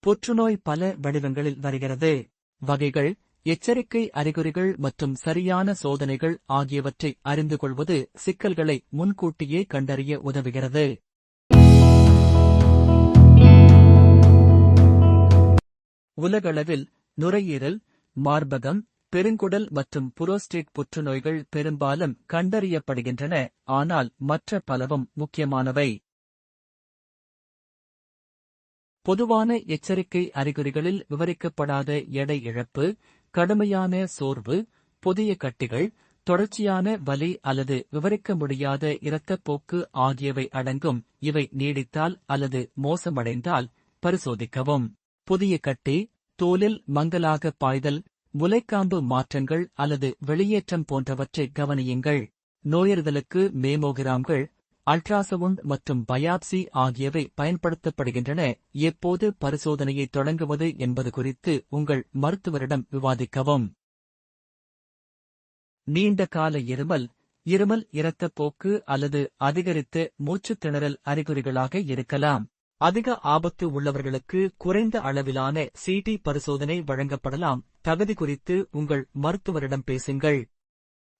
புற்றுநோய் பல வடிவங்களில் வருகிறது. வகைகள், எச்சரிக்கை அறிகுறிகள் மற்றும் சரியான சோதனைகள் ஆகியவற்றை அறிந்து கொள்வது சிக்கல்களை முன்கூட்டியே கண்டறிய உதவுகிறது. உலகளவில் நுரையீரல், மார்பகம், பெருங்குடல் மற்றும் புரோஸ்டேட் புற்றுநோய்கள் பெரும்பாலும் கண்டறியப்படுகின்றன, ஆனால் மற்ற பலவும் முக்கியமானவை. பொதுவான எச்சரிக்கை அறிகுறிகளில் விவரிக்கப்படாத எடை இழப்பு, கடுமையான சோர்வு, புதிய கட்டிகள், தொடர்ச்சியான வலி அல்லது விவரிக்க முடியாத இரத்தப்போக்கு ஆகியவை அடங்கும். இவை நீடித்தால் அல்லது மோசமடைந்தால் பரிசோதிக்கவும். புதிய கட்டி, தோலில் மங்கலாக பாய்தல், முலைக்காம்பு மாற்றங்கள் அல்லது வெளியேற்றம் போன்றவற்றை கவனியுங்கள். நோயறிதலுக்கு மேமோகிராம்கள், அல்ட்ராசவுண்ட் மற்றும் பயாப்சி ஆகியவை பயன்படுத்தப்படுகின்றன. எப்போது பரிசோதனையை தொடங்குவது என்பது குறித்து உங்கள் மருத்துவரிடம் விவாதிக்கவும். நீண்ட கால இருமல், இரத்தப்போக்கு அல்லது அதிகரித்த மூச்சுத் திணறல் அறிகுறிகளாக இருக்கலாம். அதிக ஆபத்து உள்ளவர்களுக்கு குறைந்த அளவிலான சிடி பரிசோதனை வழங்கப்படலாம். தகுதி குறித்து உங்கள் மருத்துவரிடம் பேசுங்கள்.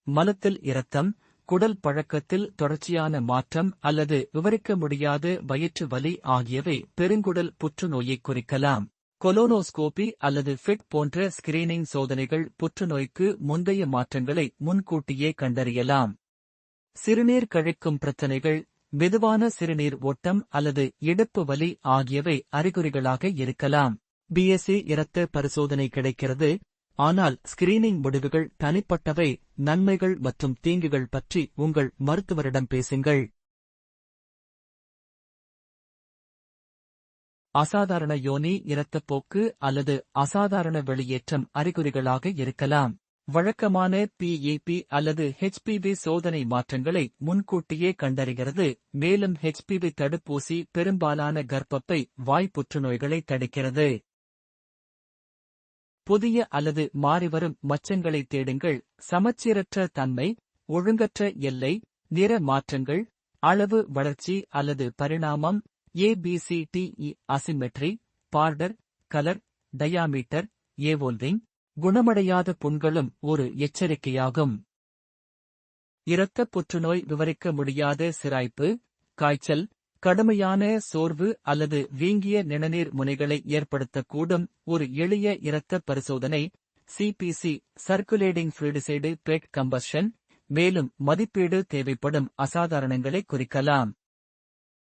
மலத்தில் இரத்தம், குடல் பழக்கத்தில் தொடர்ச்சியான மாற்றம் அல்லது விவரிக்க முடியாத வயிற்று வலி ஆகியவை பெருங்குடல் புற்றுநோயை குறிக்கலாம். கொலோனோஸ்கோபி அல்லது ஃபிட் போன்ற ஸ்கிரீனிங் சோதனைகள் புற்றுநோய்க்கு முந்தைய மாற்றங்களை முன்கூட்டியே கண்டறியலாம். சிறுநீர் கழிக்கும் பிரச்சனைகள், மெதுவான சிறுநீர் ஓட்டம் அல்லது இடுப்பு வலி ஆகியவை அறிகுறிகளாக இருக்கலாம். பிஎஸ்சி இரத்த பரிசோதனை கிடைக்கிறது, ஆனால் ஸ்கிரீனிங் முடிவுகள் தனிப்பட்டவை. நன்மைகள் மற்றும் தீங்குகள் பற்றி உங்கள் மருத்துவரிடம் பேசுங்கள். அசாதாரண யோனி இரத்தப்போக்கு அல்லது அசாதாரண வெளியேற்றம் அறிகுறிகளாக இருக்கலாம். வழக்கமான பிஇபி அல்லது ஹெச்பிவி சோதனை மாற்றங்களை முன்கூட்டியே கண்டறிகிறது, மேலும் ஹெச்பிவி தடுப்பூசி பெரும்பாலான கர்ப்பப்பை வாய் புற்றுநோய்களை தடுக்கிறது. புதிய அல்லது மாறிவரும் மச்சங்களை தேடுங்கள். சமச்சீரற்ற தன்மை, ஒழுங்கற்ற எல்லை, நிற மாற்றங்கள், அளவு வளர்ச்சி அல்லது பரிணாமம், ஏபிசிடிஇ அசிமெட்ரி, பார்டர், கலர், டயாமீட்டர், ஏவோல்விங். குணமடையாத புண்களும் ஒரு எச்சரிக்கையாகும். இரத்தப் புற்றுநோய் விவரிக்க முடியாத சிராய்ப்பு, காய்ச்சல், கடுமையான சோர்வு அல்லது வீங்கிய நிணநீர் முனைகளை ஏற்படுத்தக்கூடும். ஒரு எளிய இரத்த பரிசோதனை, CBC circulating fluid bed combustion, மேலும் மதிப்பீடு தேவைப்படும் அசாதாரணங்களை குறிக்கலாம்.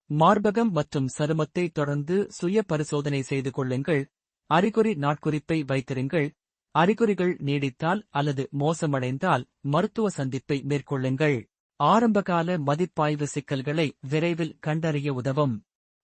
மார்பகம் மற்றும் சருமத்தை தொடர்ந்து சுய பரிசோதனை செய்து கொள்ளுங்கள். அறிகுறி நாட்குறிப்பை வைத்திருங்கள். அறிகுறிகள் நீடித்தால் அல்லது மோசமடைந்தால் மருத்துவ சந்திப்பை மேற்கொள்ளுங்கள். ஆரம்பகால மதிப்பாய்வு சிக்கல்களை விரைவில் கண்டறிய உதவும்.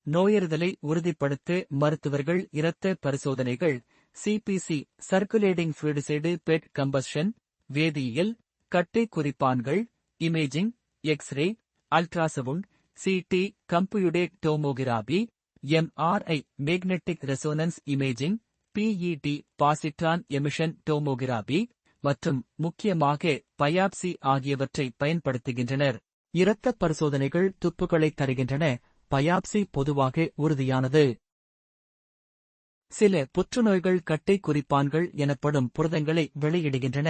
நோயறிதலை உறுதிப்படுத்த மருத்துவர்கள் இரத்த பரிசோதனைகள், சிபிசி சர்க்குலேட்டிங் ஃப்ளூயிடு பெட் கம்பஷன், வேதியியல், கட்டை குறிப்பான்கள், imaging, x-ray, ultrasound, CT computed tomography, MRI magnetic resonance imaging, PET positron emission tomography மற்றும் முக்கியமாக பயாப்சி ஆகியவற்றை பயன்படுத்துகின்றனர். இரத்தப் பரிசோதனைகள் துப்புகளை தருகின்றன, பயாப்சி பொதுவாக உறுதியானது. சில புற்றுநோய்கள் கட்டை குறிப்பான்கள் எனப்படும் புரதங்களை வெளியிடுகின்றன.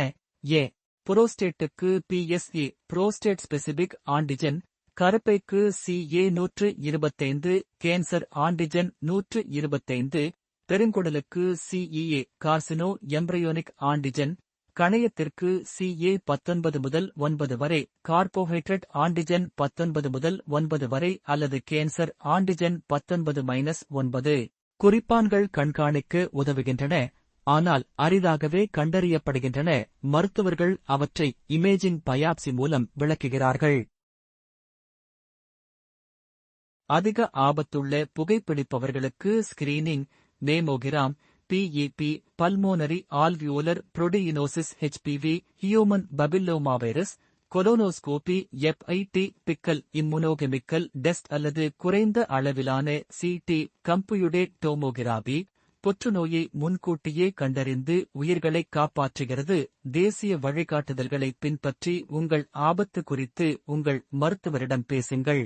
புரோஸ்டேட்டுக்கு பிஎஸ்ஏ புரோஸ்டேட் ஸ்பெசிபிக் ஆன்டிஜென், கருப்பைக்கு CA125 கேன்சர் ஆன்டிஜென் 125, பெருங்குடலுக்கு CEA கார்சினோ எம்ப்ரையோனிக் ஆன்டிஜென், கணையத்திற்கு CA19 முதல் 9 வரை, கார்போஹைட்ரேட் ஆன்டிஜென் 19 முதல் 9 வரை அல்லது கேன்சர் ஆன்டிஜென் 19-9. குறிப்பான்கள் கண்காணிக்க உதவுகின்றன, ஆனால் அரிதாகவே கண்டறியப்படுகின்றன. மருத்துவர்கள் அவற்றை இமேஜிங் பயாப்சி மூலம் விளக்குகிறார்கள். அதிக ஆபத்துள்ள புகைப்பிடிப்பவர்களுக்கு ஸ்கிரீனிங், மேமோகிராம், பிஇபி, pulmonary alveolar proteinosis HPV, human papilloma virus, colonoscopy, FIT, faecal immunochemical test அல்லது குறைந்த அளவிலான சிடி கம்ப்யூட்டட் டோமோகிராபி, புற்றுநோயை முன்கூட்டியே கண்டறிந்து உயிர்களை காப்பாற்றுகிறது. தேசிய வழிகாட்டுதல்களை பின்பற்றி உங்கள் ஆபத்து குறித்து உங்கள் மருத்துவரிடம் பேசுங்கள்.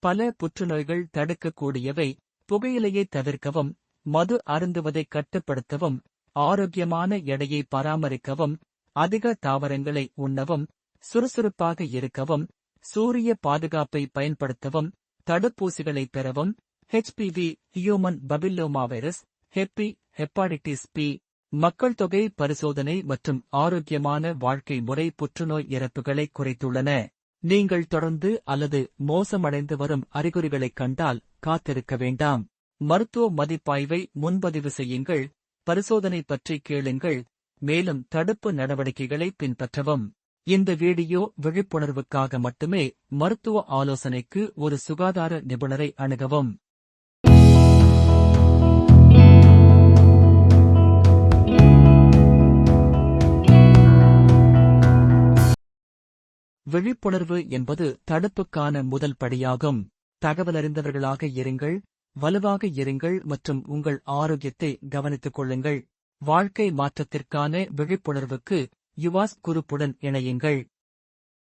பல புற்றுநோய்கள் தடுக்கக்கூடியவை. புகையிலையை தவிர்க்கவும், மது அருந்துவதை கட்டுப்படுத்தவும், ஆரோக்கியமான எடையை பராமரிக்கவும், அதிக தாவரங்களை உண்ணவும், சுறுசுறுப்பாக இருக்கவும், சூரிய பாதுகாப்பை பயன்படுத்தவும், தடுப்பூசிகளை பெறவும், HPV ஹியூமன் பபில்லோமா வைரஸ், ஹெப்பி, ஹெப்பாடைட்டிஸ் பி, மக்கள் தொகை பரிசோதனை மற்றும் ஆரோக்கியமான வாழ்க்கை முறை புற்றுநோய் இறப்புகளை குறைத்துள்ளன. நீங்கள் தொடர்ந்து அல்லது மோசமடைந்து வரும் அறிகுறிகளைக் கண்டால் காத்திருக்க வேண்டாம். மருத்துவ மதிப்பாய்வை முன்பதிவு செய்யுங்கள், பரிசோதனை பற்றி கேளுங்கள், மேலும் தடுப்பு நடவடிக்கைகளை பின்பற்றவும். இந்த வீடியோ விழிப்புணர்வுக்காக மட்டுமே. மருத்துவ ஆலோசனைக்கு ஒரு சுகாதார நிபுணரை அணுகவும். விழிப்புணர்வு என்பது தடுப்புக்கான முதல் படியாகும். தகவலறிந்தவர்களாக இருங்கள், வலுவாக இருங்கள் மற்றும் உங்கள் ஆரோக்கியத்தை கவனித்துக் கொள்ளுங்கள். வாழ்க்கை மாற்றத்திற்கான விழிப்புணர்வுக்கு யுவாஸ் குரூப்புடன் இணையுங்கள்.